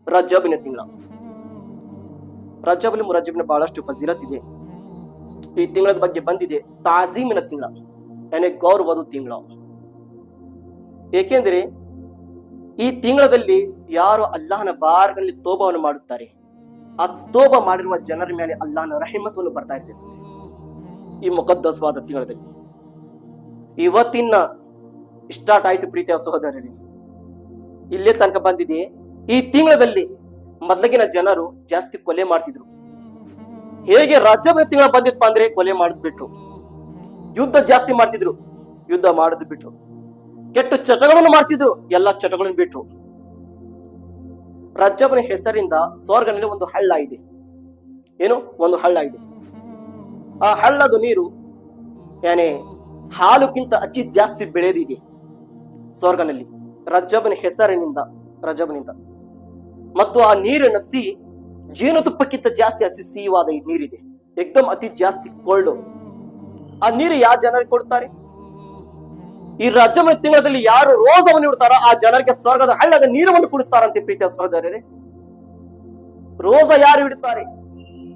ರಜಬಿನ ತಿಂಗಳ. ರಜಬ್ ಮುರಜಬಿನ ಬಹಳಷ್ಟು ಫಜೀಲತ್ ಇದೆ. ಈ ತಿಂಗಳದ ಬಗ್ಗೆ ಬಂದಿದೆ ತಾಜೀಮಿನ ತಿಂಗಳ, ಗೌರವದ ತಿಂಗಳ. ಏಕೆಂದರೆ ಈ ತಿಂಗಳಲ್ಲಿ ಯಾರು ಅಲ್ಲಾಹನ ಬಾರ್ಗಳಲ್ಲಿ ತೋಬವನ್ನು ಮಾಡುತ್ತಾರೆ, ಆ ತೋಬ ಮಾಡಿರುವ ಜನರ ಮೇಲೆ ಅಲ್ಲಾಹನ ರಹಿಮತವನ್ನು ಬರ್ತಾ ಇರ್ತದೆ ಈ ಮುಕದ್ದಸ್ವಾದ ತಿಂಗಳಲ್ಲಿ. ಇವತ್ತಿನ ಸ್ಟಾರ್ಟ್ ಆಯ್ತು ಪ್ರೀತಿಯ ಸಹೋದರರೇ. ಇಲ್ಲೇ ತನಕ ಬಂದಿದೆ. ಈ ತಿಂಗಳಲ್ಲಿ ಮೊದಲಿನ ಜನರು ಜಾಸ್ತಿ ಕೊಲೆ ಮಾಡ್ತಿದ್ರು. ಹೇಗೆ ರಜಬ್ ತಿಂಗಳ ಬಂದಿತ್ತಪ್ಪ ಅಂದ್ರೆ ಕೊಲೆ ಮಾಡೋದ್ ಬಿಟ್ರು, ಯುದ್ಧ ಜಾಸ್ತಿ ಮಾಡ್ತಿದ್ರು, ಯುದ್ಧ ಮಾಡೋದು ಬಿಟ್ರು, ಕೆಟ್ಟ ಚಟಗಳನ್ನು ಮಾಡ್ತಿದ್ರು, ಎಲ್ಲಾ ಚಟಗಳನ್ನು ಬಿಟ್ರು. ರಜಬನ ಹೆಸರಿಂದ ಸ್ವರ್ಗನಲ್ಲಿ ಒಂದು ಹಳ್ಳ ಇದೆ. ಏನು? ಒಂದು ಹಳ್ಳ ಇದೆ. ಆ ಹಳ್ಳದ ನೀರು ಹಾಲುಕ್ಕಿಂತ ಅತಿ ಜಾಸ್ತಿ ಬೆಳೆದಿದೆ ಸ್ವರ್ಗನಲ್ಲಿ ರಜಬನ ಹೆಸರಿನಿಂದ, ರಜಬನಿಂದ. ಮತ್ತು ಆ ನೀರಿನ ಜೇನುತುಪ್ಪಕ್ಕಿಂತ ಜಾಸ್ತಿ ಹಸಿ ಸಿಹಿವಾದ ಈ ನೀರಿದೆ, ಏಕದಮ್ ಅತಿ ಜಾಸ್ತಿ ಕೋಲ್ಡ್. ಆ ನೀರು ಯಾವ ಜನರಿಗೆ ಕೊಡ್ತಾರೆ? ಈ ರಜಬನ ತಿಂಗಳಲ್ಲಿ ಯಾರು ರೋಜವನ್ನು ಇಡ್ತಾರೋ ಆ ಜನರಿಗೆ ಸ್ವರ್ಗದ ಹಳ್ಳದ ನೀರನ್ನು ಕುಡಿಸ್ತಾರಂತೆ ಪ್ರೀತಿಯ ಸಹೋದರರೇ. ರೋಜ ಯಾರು ಇಡುತ್ತಾರೆ?